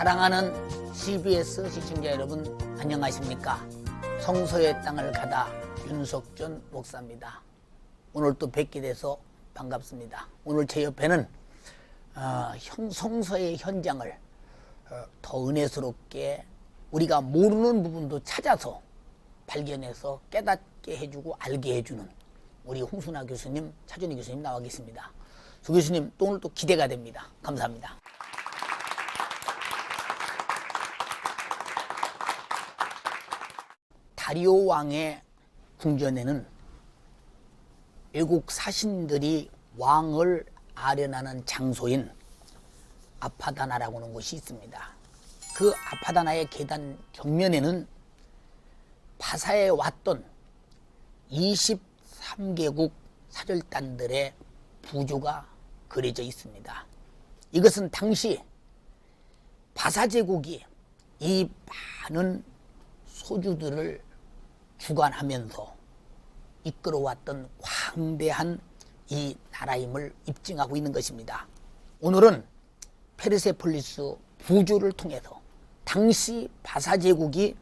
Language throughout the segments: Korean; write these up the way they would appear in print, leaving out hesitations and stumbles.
사랑하는 CBS 시청자 여러분, 안녕하십니까? 성서의 땅을 가다 윤석준 목사입니다. 오늘 또 뵙게 돼서 반갑습니다. 오늘 제 옆에는 성서의 현장을 더 은혜스럽게 우리가 모르는 부분도 찾아서 발견해서 깨닫게 해주고 알게 해주는 우리 홍순아 교수님, 차준희 교수님 나와 계십니다. 조 교수님, 또 오늘 또 기대가 됩니다. 감사합니다. 다리오 왕의 궁전에는 외국 사신들이 왕을 아련하는 장소인 아파다나라고 하는 곳이 있습니다. 그 아파다나의 계단 정면에는 바사에 왔던 23개국 사절단들의 부조가 그려져 있습니다. 이것은 당시 바사 제국이 이 많은 소주들을 주관하면서 이끌어왔던 광대한 이 나라임을 입증하고 있는 것입니다. 오늘은 페르세폴리스 부조를 통해서 당시 바사 제국이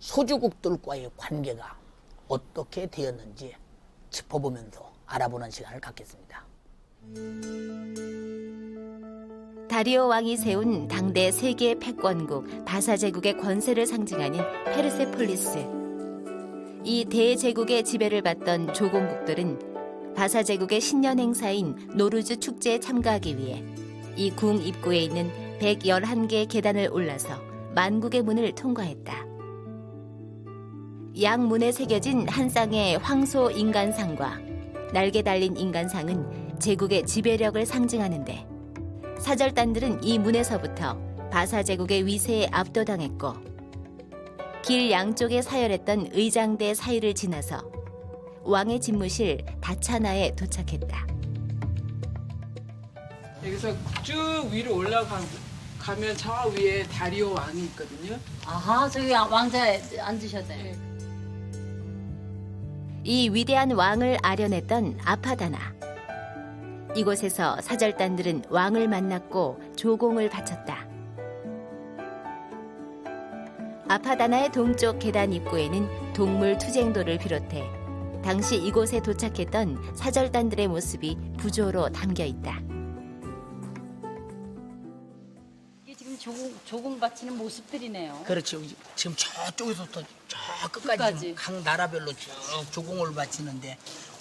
소주국들과의 관계가 어떻게 되었는지 짚어보면서 알아보는 시간을 갖겠습니다. 다리오 왕이 세운 당대 세계 패권국 바사 제국의 권세를 상징하는 페르세폴리스. 이 대제국의 지배를 받던 조공국들은 바사 제국의 신년 행사인 노루즈 축제에 참가하기 위해 이 궁 입구에 있는 111개의 계단을 올라서 만국의 문을 통과했다. 양문에 새겨진 한 쌍의 황소 인간상과 날개 달린 인간상은 제국의 지배력을 상징하는데, 사절단들은 이 문에서부터 바사 제국의 위세에 압도당했고 길 양쪽에 사열했던 의장대 사이를 지나서 왕의 집무실 다차나에 도착했다. 여기서 쭉 위로 올라가면 저 위에 다리오 왕이 있거든요. 아하, 저기 왕자에 앉으셨어요. 네. 이 위대한 왕을 아련했던 아파다나. 이곳에서 사절단들은 왕을 만났고 조공을 바쳤다. 아파다나의 동쪽 계단 입구에는 동물 투쟁도를 비롯해 당시 이곳에 도착했던 사절단들의 모습이 부조로 담겨 있다. 이게 지금 조공 바치는 모습들이네요. 그렇죠. 지금 저쪽에서부터 저 끝까지 끝까지. 각 나라별로 쭉 조공을 바치는데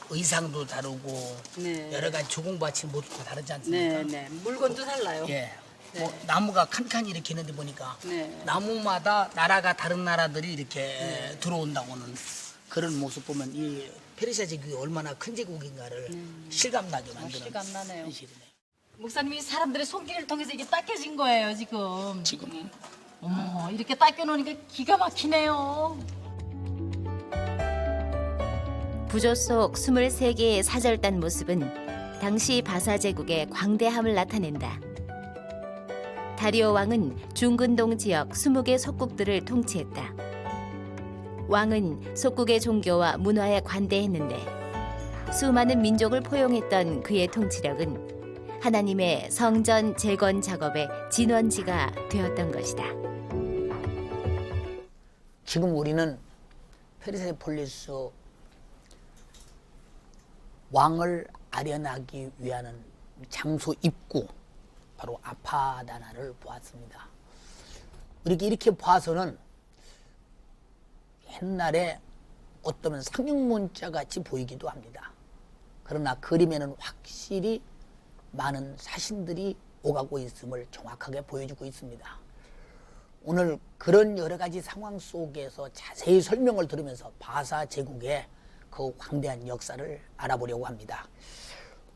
의상도 다르고 네. 여러 가지 조공 바치는 모습도 다르지 네, 않습니까? 네. 물건도 달라요. 예. 네. 뭐 나무가 칸칸이 이렇게 있는데 보니까 네. 나무마다 나라가 다른 나라들이 이렇게 들어온다고는 그런 모습 보면 이 페르시아 제국이 얼마나 큰 제국인가를 실감나게 만드는 실감나네요. 현실이네요. 목사님이 사람들의 손길을 통해서 이게 닦여진 거예요, 지금. 지금 어머, 이렇게 닦여놓으니까 기가 막히네요. 부조 속 23개의 사절단 모습은 당시 바사 제국의 광대함을 나타낸다. 다리오 왕은 중근동 지역 20개 속국들을 통치했다. 왕은 속국의 종교와 문화에 관대했는데 수많은 민족을 포용했던 그의 통치력은 하나님의 성전 재건 작업의 진원지가 되었던 것이다. 지금 우리는 페르세폴리스 왕을 아련하기 위한 장소 입구, 바로 아파다나를 보았습니다. 이렇게 봐서는 옛날에 어쩌면 상륙문자 같이 보이기도 합니다. 그러나 그림에는 확실히 많은 사신들이 오가고 있음을 정확하게 보여주고 있습니다. 오늘 그런 여러 가지 상황 속에서 자세히 설명을 들으면서 바사 제국의 그 광대한 역사를 알아보려고 합니다.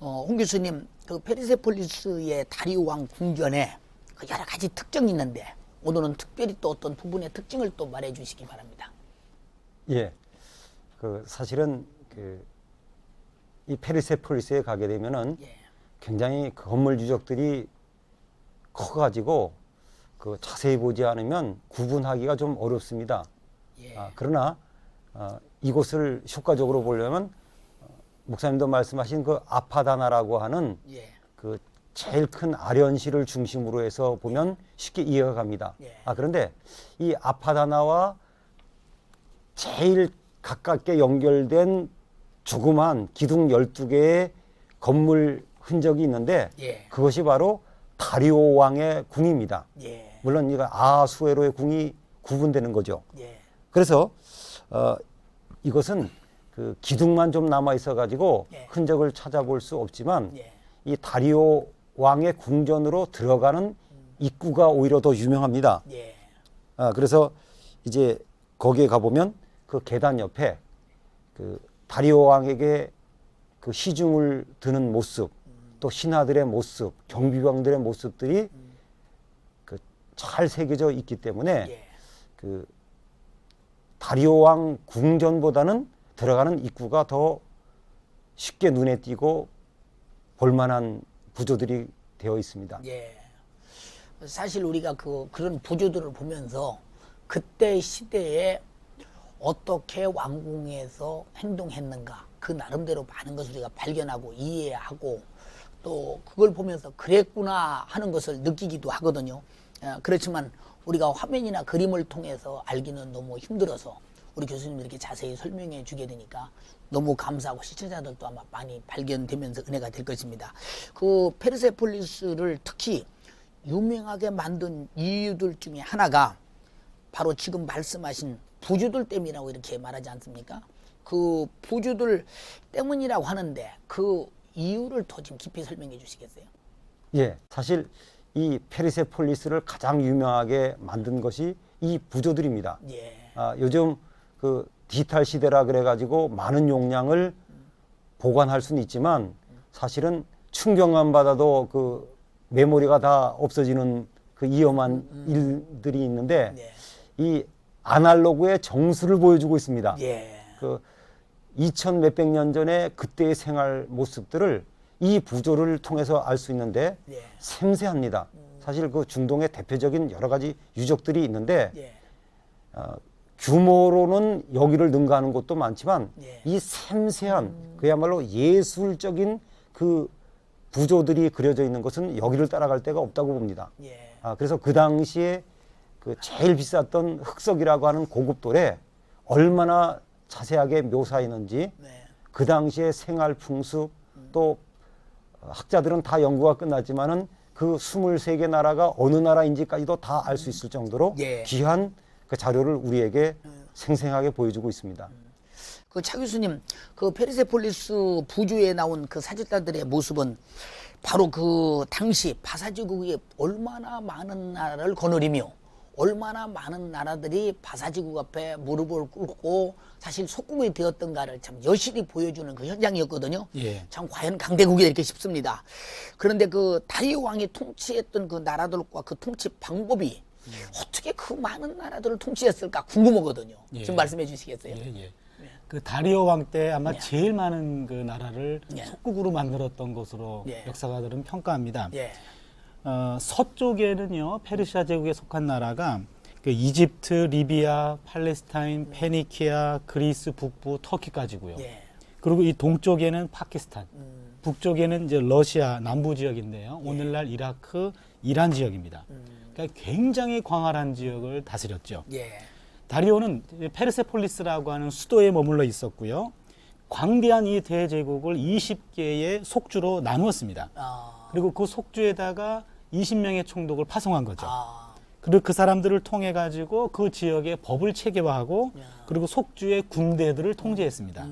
홍 교수님, 그 페르세폴리스의 다리오 왕 궁전에 그 여러 가지 특징이 있는데 오늘은 특별히 또 어떤 부분의 특징을 또 말해 주시기 바랍니다. 예, 사실은 이 페르세폴리스에 가게 되면은 예. 굉장히 건물 유적들이 커가지고 자세히 보지 않으면 구분하기가 좀 어렵습니다. 예. 그러나 이곳을 효과적으로 보려면 목사님도 말씀하신 그 아파다나라고 하는 예. 그 제일 큰 아련시를 중심으로 해서 보면 쉽게 이해가 갑니다. 예. 그런데 이 아파다나와 제일 가깝게 연결된 조그만 기둥 12개의 건물 흔적이 있는데 예. 그것이 바로 다리오 왕의 궁입니다. 예. 물론 이거 아하수에로의 궁이 구분되는 거죠. 예. 그래서 이것은 그 기둥만 좀 남아 있어 가지고 예. 흔적을 찾아볼 수 없지만 예. 이 다리오 왕의 궁전으로 들어가는 입구가 오히려 더 유명합니다. 예. 그래서 이제 거기에 가보면 그 계단 옆에 그 다리오 왕에게 그 시중을 드는 모습, 또 신하들의 모습, 경비병들의 모습들이 그 잘 새겨져 있기 때문에 예. 그 다리오 왕 궁전보다는 들어가는 입구가 더 쉽게 눈에 띄고 볼만한 구조들이 되어 있습니다. 예. 사실 우리가 그런 부조들을 보면서 그때 시대에 어떻게 왕궁에서 행동했는가 그 나름대로 많은 것을 우리가 발견하고 이해하고 또 그걸 보면서 그랬구나 하는 것을 느끼기도 하거든요. 그렇지만 우리가 화면이나 그림을 통해서 알기는 너무 힘들어서 우리 교수님이 이렇게 자세히 설명해 주게 되니까 너무 감사하고 시청자들도 아마 많이 발견되면서 은혜가 될 것입니다. 그 페르세폴리스를 특히 유명하게 만든 이유들 중에 하나가 바로 지금 말씀하신 부주들 때문이라고 이렇게 말하지 않습니까? 그 부주들 때문이라고 하는데 그 이유를 더 좀 깊이 설명해 주시겠어요? 예, 사실 이 페르세폴리스를 가장 유명하게 만든 것이 이 부조들입니다. 예. 요즘 그 디지털 시대라 그래가지고 많은 용량을 보관할 수는 있지만 사실은 충격만 받아도 그 메모리가 다 없어지는 그 위험한 일들이 있는데 예. 이 아날로그의 정수를 보여주고 있습니다. 예. 그 2000 몇백 년 전에 그때의 생활 모습들을 이 부조를 통해서 알 수 있는데 예. 생생합니다. 사실 그 중동의 대표적인 여러 가지 유적들이 있는데 예. 규모로는 여기를 능가하는 곳도 많지만 예. 이 섬세한 그야말로 예술적인 그 부조들이 그려져 있는 것은 여기를 따라갈 데가 없다고 봅니다. 예. 그래서 그 당시에 그 제일 비쌌던 흑석이라고 하는 고급돌에 얼마나 자세하게 묘사했는지 네. 그 당시의 생활 풍습 또 학자들은 다 연구가 끝났지만은 그 23개 나라가 어느 나라인지까지도 다 알 수 있을 정도로 예. 귀한 그 자료를 우리에게 생생하게 보여주고 있습니다. 그 차 교수님, 그 페르세폴리스 부주에 나온 그 사절단들의 모습은 바로 그 당시 바사지국이 얼마나 많은 나라를 거느리며 얼마나 많은 나라들이 바사지국 앞에 무릎을 꿇고 사실 속국이 되었던가를 참 여실히 보여주는 그 현장이었거든요. 예. 참 과연 강대국이 이렇게 싶습니다. 그런데 그 다리오 왕이 통치했던 그 나라들과 그 통치 방법이 어떻게 그 많은 나라들을 통치했을까 궁금하거든요. 예. 좀 말씀해 주시겠어요? 예. 그 다리오 왕 때 아마 예. 제일 많은 그 나라를 예. 속국으로 만들었던 것으로 예. 역사가들은 평가합니다. 예. 서쪽에는요 페르시아 제국에 속한 나라가 그 이집트, 리비아, 팔레스타인, 페니키아, 그리스 북부, 터키까지고요. 예. 그리고 이 동쪽에는 파키스탄, 북쪽에는 이제 러시아 남부 지역인데요. 오늘날 이라크, 이란 지역입니다. 그러니까 굉장히 광활한 지역을 다스렸죠. 예. 다리오는 페르세폴리스라고 하는 수도에 머물러 있었고요. 광대한 이 대제국을 20개의 속주로 나누었습니다. 그리고 그 속주에다가 20명의 총독을 파송한 거죠. 그리고 그 사람들을 통해 가지고 그 지역의 법을 체계화하고 그리고 속주의 군대들을 통제했습니다.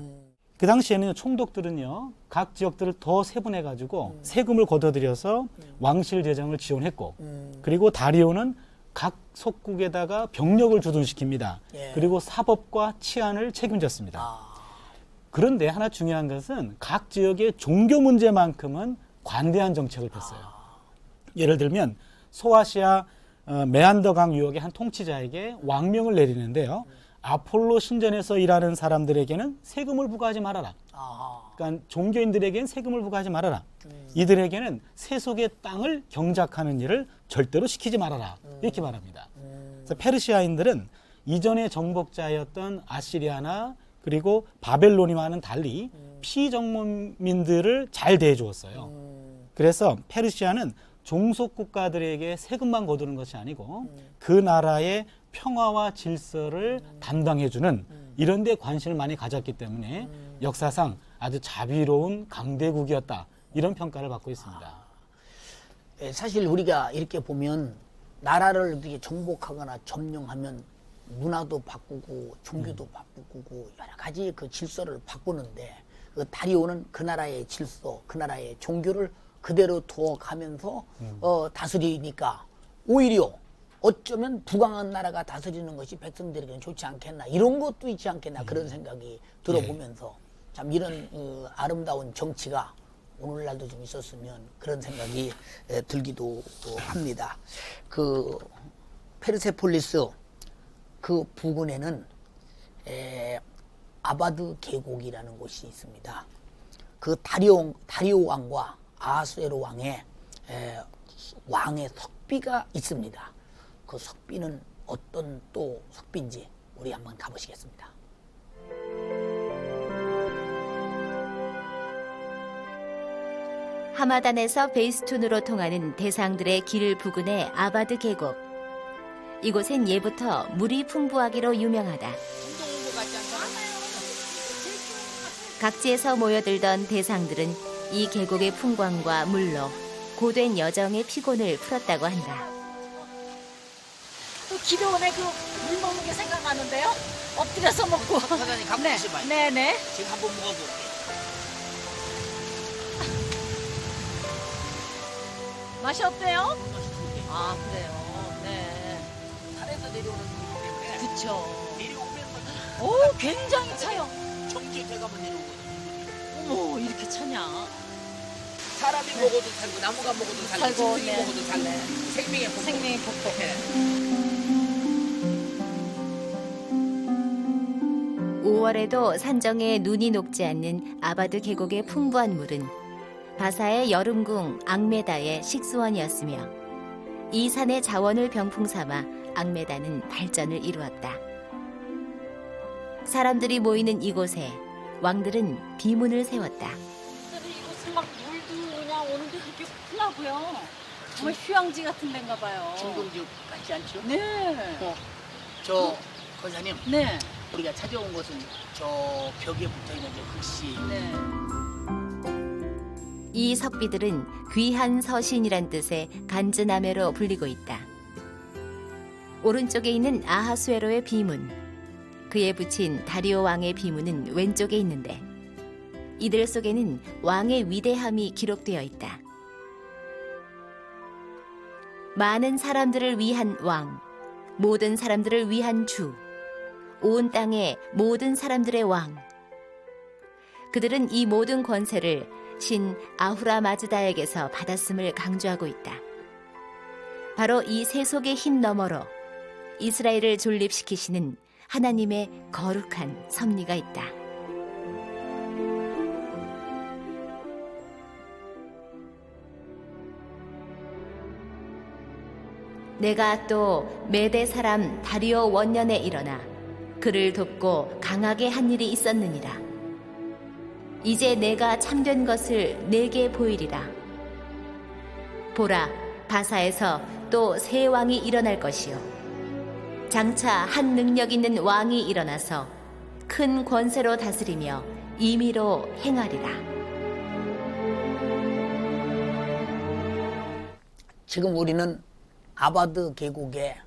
그 당시에는 총독들은요 각 지역들을 더 세분해 가지고 세금을 걷어들여서 왕실 재정을 지원했고 그리고 다리오는 각 속국에다가 병력을 주둔시킵니다. 예. 그리고 사법과 치안을 책임졌습니다. 그런데 하나 중요한 것은 각 지역의 종교 문제만큼은 관대한 정책을 폈어요. 예를 들면 소아시아 메안더강 유역의 한 통치자에게 왕명을 내리는데요. 아폴로 신전에서 일하는 사람들에게는 세금을 부과하지 말아라. 그러니까 종교인들에게는 세금을 부과하지 말아라. 이들에게는 세속의 땅을 경작하는 일을 절대로 시키지 말아라. 이렇게 말합니다. 그래서 페르시아인들은 이전의 정복자였던 아시리아나 그리고 바벨로니와는 달리 피정민들을 잘 대해주었어요. 그래서 페르시아는 종속 국가들에게 세금만 거두는 것이 아니고 그 나라의 평화와 질서를 담당해주는 이런 데 관심을 많이 가졌기 때문에 역사상 아주 자비로운 강대국이었다. 이런 평가를 받고 있습니다. 사실 우리가 이렇게 보면 나라를 이렇게 정복하거나 점령하면 문화도 바꾸고 종교도 바꾸고 여러 가지 그 질서를 바꾸는데 그 다리오는 그 나라의 질서, 그 나라의 종교를 그대로 두어가면서 다스리니까 오히려 어쩌면 부강한 나라가 다스리는 것이 백성들에게는 좋지 않겠나, 이런 것도 있지 않겠나, 그런 생각이 들어보면서 참 이런 아름다운 정치가 오늘날도 좀 있었으면 그런 생각이 들기도 합니다. 그 페르세폴리스 그 부근에는 아바드 계곡이라는 곳이 있습니다. 그 다리오 왕과 아하수에로 왕의 석비가 있습니다. 그 석비는 어떤 또 석비인지 우리 한번 가보시겠습니다. 하마단에서 베이스툰으로 통하는 대상들의 길 부근의 아바드 계곡. 이곳엔 예부터 물이 풍부하기로 유명하다. 각지에서 모여들던 대상들은 이 계곡의 풍광과 물로 고된 여정의 피곤을 풀었다고 한다. 또 기도원에 그 물 먹는 게 생각나는데요. 엎드려서 먹고. 사장님 갖고 계시봐요. 네네. 지금 한번 먹어볼게요. 맛이 어때요? 아 그래요. 네. 산에서 내려오는 물 때문에 그쵸. 내려오면서 오 굉장히 차요. 정지 돼가면 내려오거든요. 어머 이렇게 차냐. 사람이 먹어도 살고 나무가 먹어도 살고 살고, 짐승이 네. 먹어도 살고 생명의 복복. 생명이 복복. 5월에도 산정에 눈이 녹지 않는 아바드 계곡의 풍부한 물은 바사의 여름궁 앙메다의 식수원이었으며 이 산의 자원을 병풍 삼아 앙메다는 발전을 이루었다. 사람들이 모이는 이곳에 왕들은 비문을 세웠다. 이곳은 막 물도 그냥 오는데 그렇게 흔하고요. 정말 휴양지 같은 데인가 봐요. 중동지역 같지 않죠? 네. 저 권사님, 네. 우리가 찾아온 곳은 저 벽에 붙어있는 저 글씨. 네. 이 석비들은 귀한 서신이란 뜻의 간즈나메로 불리고 있다. 오른쪽에 있는 아하수에로의 비문, 그에 붙인 다리오 왕의 비문은 왼쪽에 있는데 이들 속에는 왕의 위대함이 기록되어 있다. 많은 사람들을 위한 왕, 모든 사람들을 위한 주, 온 땅의 모든 사람들의 왕. 그들은 이 모든 권세를 신 아후라 마즈다에게서 받았음을 강조하고 있다. 바로 이 세속의 힘 너머로 이스라엘을 존립시키시는 하나님의 거룩한 섭리가 있다. 내가 또 메대 사람 다리오 원년에 일어나 그를 돕고 강하게 한 일이 있었느니라. 이제 내가 참된 것을 내게 보이리라. 보라, 바사에서 또 새 왕이 일어날 것이요. 장차 한 능력 있는 왕이 일어나서 큰 권세로 다스리며 임의로 행하리라. 지금 우리는 아바드 계곡의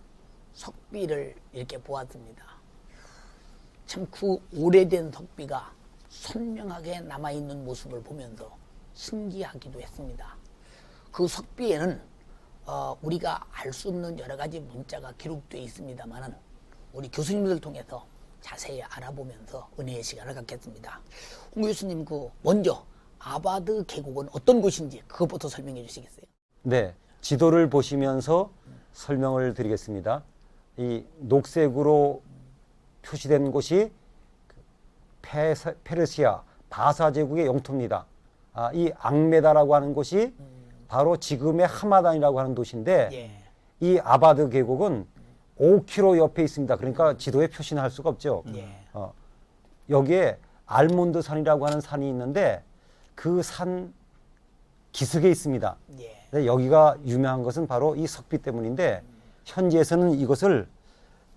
석비를 이렇게 보았습니다. 참 그 오래된 석비가 선명하게 남아있는 모습을 보면서 신기하기도 했습니다. 그 석비에는 우리가 알 수 없는 여러 가지 문자가 기록되어 있습니다만 우리 교수님들 통해서 자세히 알아보면서 은혜의 시간을 갖겠습니다. 홍 교수님, 먼저 아바드 계곡은 어떤 곳인지 그것부터 설명해 주시겠어요? 네, 지도를 보시면서 설명을 드리겠습니다. 이 녹색으로 표시된 곳이 페르시아 바사 제국의 영토입니다. 이 앙메다라고 하는 곳이 바로 지금의 하마단이라고 하는 도시인데 예. 이 아바드 계곡은 5km 옆에 있습니다. 그러니까 지도에 표시는 할 수가 없죠. 예. 여기에 알몬드 산이라고 하는 산이 있는데 그 산 기슭에 있습니다. 예. 근데 여기가 유명한 것은 바로 이 석비 때문인데 현지에서는 이것을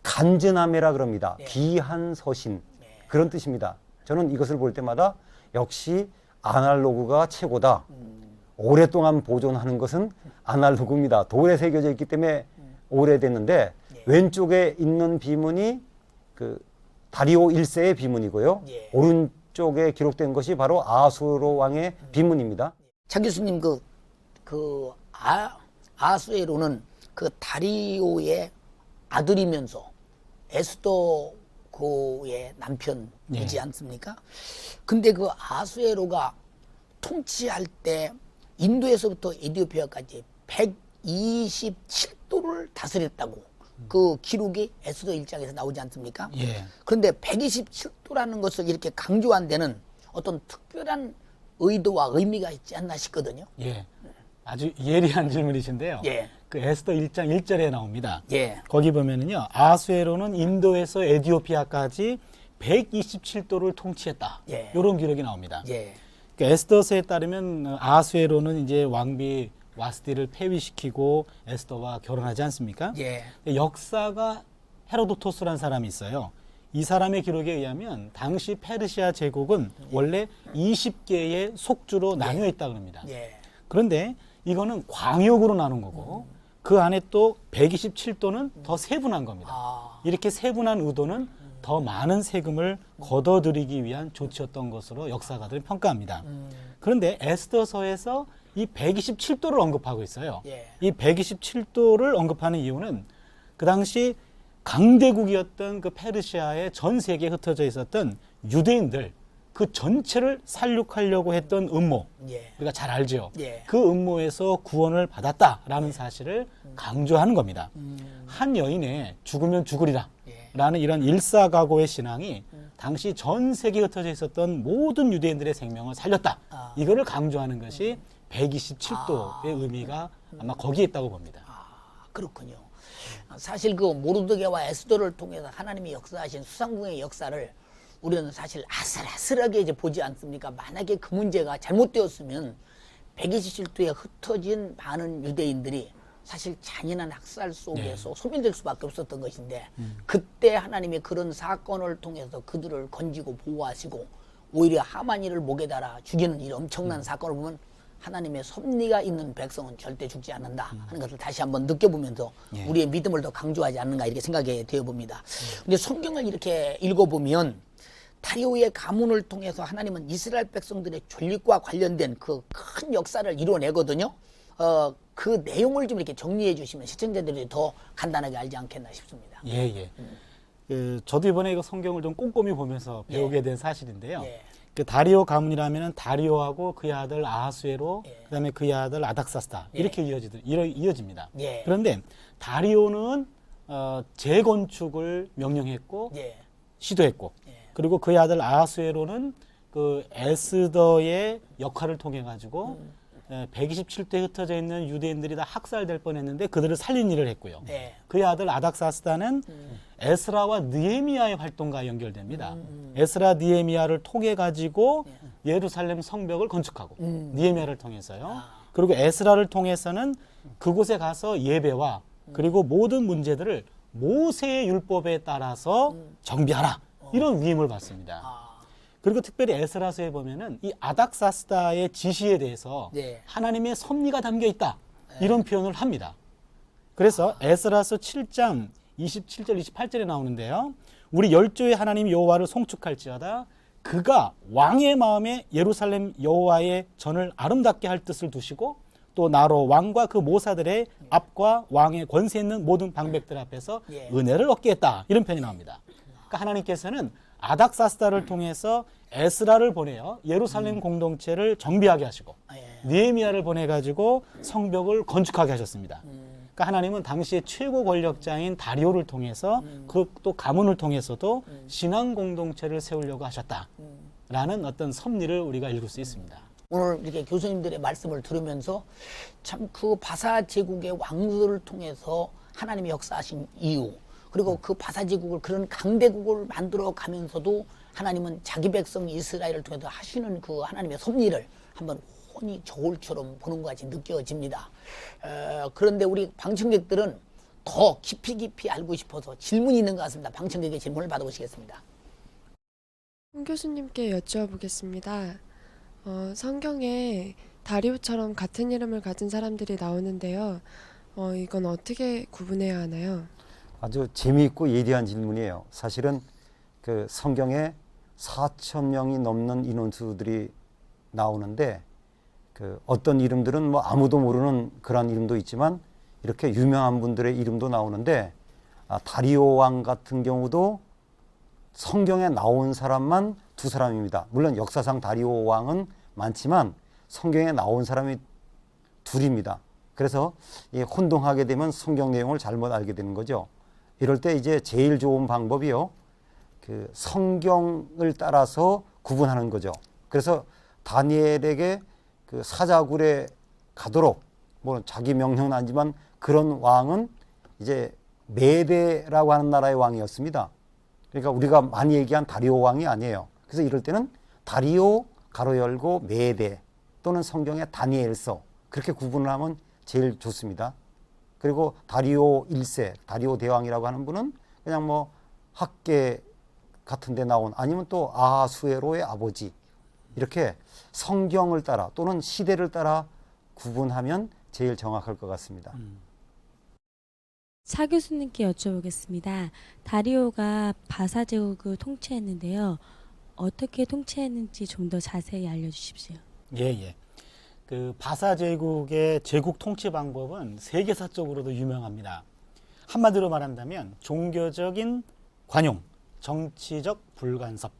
간전함이라 그럽니다. 네. 귀한 서신 그런 뜻입니다. 저는 이것을 볼 때마다 역시 아날로그가 최고다. 오랫동안 보존하는 것은 아날로그입니다. 돌에 새겨져 있기 때문에 오래됐는데 왼쪽에 있는 비문이 그 다리오 1세의 비문이고요. 예. 오른쪽에 기록된 것이 바로 아수에로 왕의 비문입니다. 차 교수님 아수에로는 그 다리오의 아들이면서 에스더고의 남편이지 네. 않습니까? 근데 그 아수에로가 통치할 때 인도에서부터 에티오피아까지 127도를 다스렸다고 그 기록이 에스더 1장에서 나오지 않습니까? 예. 그런데 127도라는 것을 이렇게 강조한 데는 어떤 특별한 의도와 의미가 있지 않나 싶거든요. 예. 아주 예리한 질문이신데요. 예. 그 에스더 1장 1절에 나옵니다. 예. 거기 보면은요. 아수에로는 인도에서 에티오피아까지 127도를 통치했다. 예. 이런 기록이 나옵니다. 예. 그 에스더서에 따르면 아수에로는 이제 왕비 와스디를 폐위시키고 에스더와 결혼하지 않습니까? 예. 역사가 헤로도토스라는 사람이 있어요. 이 사람의 기록에 의하면 당시 페르시아 제국은 원래 20개의 속주로 나뉘어 있다고 합니다. 예. 그런데 이거는 광역으로 나눈 거고 그 안에 또 127도는 더 세분한 겁니다. 아. 이렇게 세분한 의도는 더 많은 세금을 걷어들이기 위한 조치였던 것으로 역사가들은 평가합니다. 그런데 에스더서에서 이 127도를 언급하고 있어요. 예. 이 127도를 언급하는 이유는 그 당시 강대국이었던 그 페르시아의 전 세계에 흩어져 있었던 유대인들 그 전체를 살육하려고 했던 음모, 예. 우리가 잘 알죠. 예. 그 음모에서 구원을 받았다라는 사실을 강조하는 겁니다. 한 여인의 죽으면 죽으리라 예. 라는 이런 일사각오의 신앙이 당시 전 세계에 흩어져 있었던 모든 유대인들의 생명을 살렸다. 아. 이거를 강조하는 것이 127도의 의미가 아마 거기에 있다고 봅니다. 그렇군요. 사실 그 모르드게와 에스더를 통해서 하나님이 역사하신 수상궁의 역사를 우리는 사실 아슬아슬하게 이제 보지 않습니까? 만약에 그 문제가 잘못되었으면 127도에 흩어진 많은 유대인들이 사실 잔인한 학살 속에서 소멸될 수밖에 없었던 것인데 그때 하나님이 그런 사건을 통해서 그들을 건지고 보호하시고 오히려 하만이를 목에 달아 죽이는 이 엄청난 사건을 보면 하나님의 섭리가 있는 백성은 절대 죽지 않는다 하는 것을 다시 한번 느껴보면서 우리의 믿음을 더 강조하지 않는가 이렇게 생각이 되어봅니다. 근데 성경을 이렇게 읽어보면 다리오의 가문을 통해서 하나님은 이스라엘 백성들의 존립과 관련된 그 큰 역사를 이루어내거든요. 그 내용을 좀 이렇게 정리해 주시면 시청자들이 더 간단하게 알지 않겠나 싶습니다. 예. 저도 이번에 이거 성경을 좀 꼼꼼히 보면서 배우게 된 사실인데요. 예. 그 다리오 가문이라면은 다리오하고 그의 아들 아하수에로, 그다음에 그의 아들 아닥사스다 이렇게 이어집니다. 예. 그런데 다리오는 재건축을 명령했고 예. 시도했고, 그리고 그의 아들 아하수에로는 그 에스더의 역할을 통해 가지고 127도에 흩어져 있는 유대인들이 다 학살될 뻔했는데 그들을 살린 일을 했고요. 예. 그의 아들 아닥사스다는 에스라와 느헤미야의 활동과 연결됩니다. 에스라 느헤미야를 통해 가지고 예루살렘 성벽을 건축하고 느헤미야를 통해서요. 그리고 에스라를 통해서는 그곳에 가서 예배와 그리고 모든 문제들을 모세의 율법에 따라서 정비하라 이런 위임을 받습니다. 그리고 특별히 에스라서에 보면은 이 아닥사스다의 지시에 대해서 네. 하나님의 섭리가 담겨 있다 이런 표현을 합니다. 그래서 에스라서 7장 27절 28절에 나오는데요. 우리 열조의 하나님 여호와를 송축할지어다 그가 왕의 마음에 예루살렘 여호와의 전을 아름답게 할 뜻을 두시고 또 나로 왕과 그 모사들의 앞과 왕의 권세 있는 모든 방백들 앞에서 예. 은혜를 얻게 했다 이런 표현이 나옵니다. 그러니까 하나님께서는 아닥사스다를 통해서 에스라를 보내어 예루살렘 공동체를 정비하게 하시고 느헤미야를 보내가지고 성벽을 건축하게 하셨습니다. 그러니까 하나님은 당시의 최고 권력자인 다리오를 통해서 그 또 가문을 통해서도 신앙 공동체를 세우려고 하셨다라는 어떤 섭리를 우리가 읽을 수 있습니다. 오늘 이렇게 교수님들의 말씀을 들으면서 참 그 바사 제국의 왕들을 통해서 하나님이 역사하신 이유 그리고 그 바사 제국을 그런 강대국을 만들어 가면서도 하나님은 자기 백성 이스라엘을 통해서 하시는 그 하나님의 섭리를 한번 훤히 저울처럼 보는 것 같이 느껴집니다. 그런데 우리 방청객들은 더 깊이 알고 싶어서 질문이 있는 것 같습니다. 방청객의 질문을 받아보시겠습니다. 홍 교수님께 여쭤보겠습니다. 성경에 다리오처럼 같은 이름을 가진 사람들이 나오는데요. 이건 어떻게 구분해야 하나요? 아주 재미있고 예리한 질문이에요. 사실은 그 성경에 4,000명이 넘는 인원수들이 나오는데 그 어떤 이름들은 뭐 아무도 모르는 그런 이름도 있지만 이렇게 유명한 분들의 이름도 나오는데 다리오 왕 같은 경우도 성경에 나온 사람만 2사람입니다. 물론 역사상 다리오 왕은 많지만 성경에 나온 사람이 2입니다. 그래서 혼동하게 되면 성경 내용을 잘못 알게 되는 거죠. 이럴 때 이제 제일 좋은 방법이요. 그 성경을 따라서 구분하는 거죠. 그래서 다니엘에게 그 사자굴에 가도록 뭐 자기 명령은 아니지만 그런 왕은 이제 메대라고 하는 나라의 왕이었습니다. 그러니까 우리가 많이 얘기한 다리오 왕이 아니에요. 그래서 이럴 때는 다리오 가로 열고 메대 또는 성경의 다니엘서 그렇게 구분을 하면 제일 좋습니다. 그리고 다리오 1세, 다리오 대왕이라고 하는 분은 그냥 뭐 학계 같은 데 나온 아니면 또 아하수에로의 아버지 이렇게 성경을 따라 또는 시대를 따라 구분하면 제일 정확할 것 같습니다. 차 교수님께 여쭤보겠습니다. 다리오가 바사 제국을 통치했는데요. 어떻게 통치했는지 좀 더 자세히 알려주십시오. 예. 그 바사 제국의 제국 통치 방법은 세계사적으로도 유명합니다. 한마디로 말한다면 종교적인 관용, 정치적 불간섭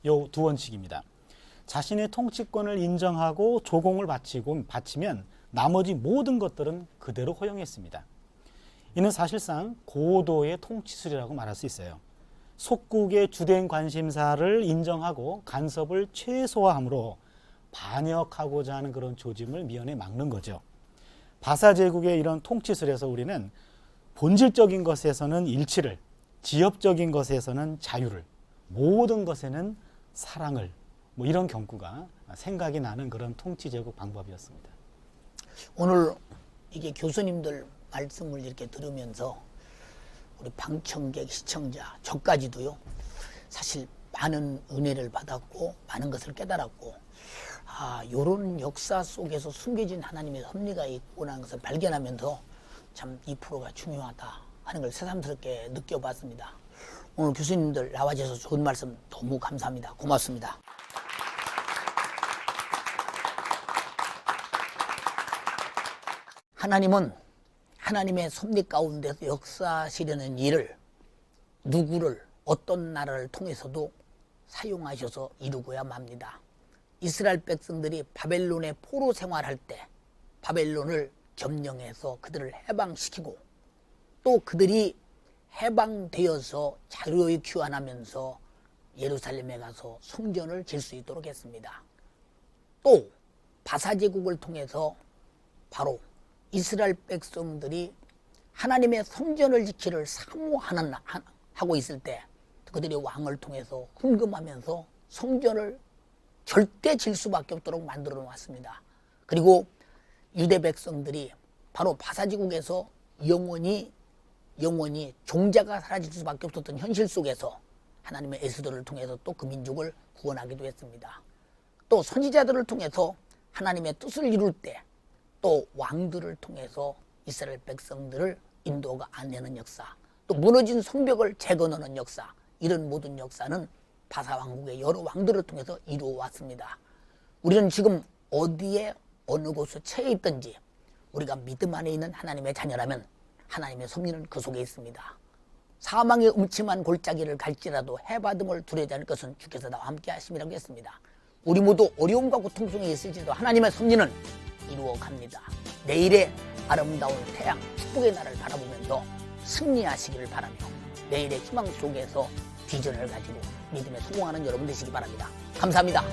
요 2원칙입니다. 자신의 통치권을 인정하고 조공을 바치면 나머지 모든 것들은 그대로 허용했습니다. 이는 사실상 고도의 통치술이라고 말할 수 있어요. 속국의 주된 관심사를 인정하고 간섭을 최소화함으로 반역하고자 하는 그런 조짐을 미연에 막는 거죠. 바사 제국의 이런 통치술에서 우리는 본질적인 것에서는 일치를, 지엽적인 것에서는 자유를, 모든 것에는 사랑을 뭐 이런 경구가 생각이 나는 그런 통치 제국 방법이었습니다. 오늘 이게 교수님들 말씀을 이렇게 들으면서 우리 방청객, 시청자, 저까지도요. 사실 많은 은혜를 받았고 많은 것을 깨달았고 요런 역사 속에서 숨겨진 하나님의 섭리가 있구나 하는 것을 발견하면서 참 이 프로가 중요하다 하는 걸 새삼스럽게 느껴봤습니다. 오늘 교수님들 나와주셔서 좋은 말씀 너무 감사합니다. 고맙습니다. 하나님은 하나님의 섭리 가운데서 역사하시려는 일을 누구를 어떤 나라를 통해서도 사용하셔서 이루고야 맙니다. 이스라엘 백성들이 바벨론의 포로 생활할 때 바벨론을 점령해서 그들을 해방시키고 또 그들이 해방되어서 자유의 귀환하면서 예루살렘에 가서 성전을 질 수 있도록 했습니다. 또 바사제국을 통해서 바로 이스라엘 백성들이 하나님의 성전을 지키를 사모하고 있을 때 그들이 왕을 통해서 훈금하면서 성전을 절대 질 수밖에 없도록 만들어 놓았습니다. 그리고 유대 백성들이 바로 바사지국에서 영원히 종자가 사라질 수밖에 없었던 현실 속에서 하나님의 에스더를 통해서 또 그 민족을 구원하기도 했습니다. 또 선지자들을 통해서 하나님의 뜻을 이룰 때 또 왕들을 통해서 이스라엘 백성들을 인도가 안내는 역사, 또 무너진 성벽을 재건하는 역사, 이런 모든 역사는 바사왕국의 여러 왕들을 통해서 이루어왔습니다. 우리는 지금 어디에 어느 곳에 처해 있든지 우리가 믿음 안에 있는 하나님의 자녀라면 하나님의 섭리는 그 속에 있습니다. 사망의 음침한 골짜기를 갈지라도 해받음을 두려워하지 않을 것은 주께서 나와 함께 하심이라고 했습니다. 우리 모두 어려움과 고통 속에 있을지도 하나님의 섭리는 이루어갑니다. 내일의 아름다운 태양, 축복의 날을 바라보면서 승리하시기를 바라며 내일의 희망 속에서 비전을 가지고 믿음에 성공하는 여러분 되시기 바랍니다. 감사합니다.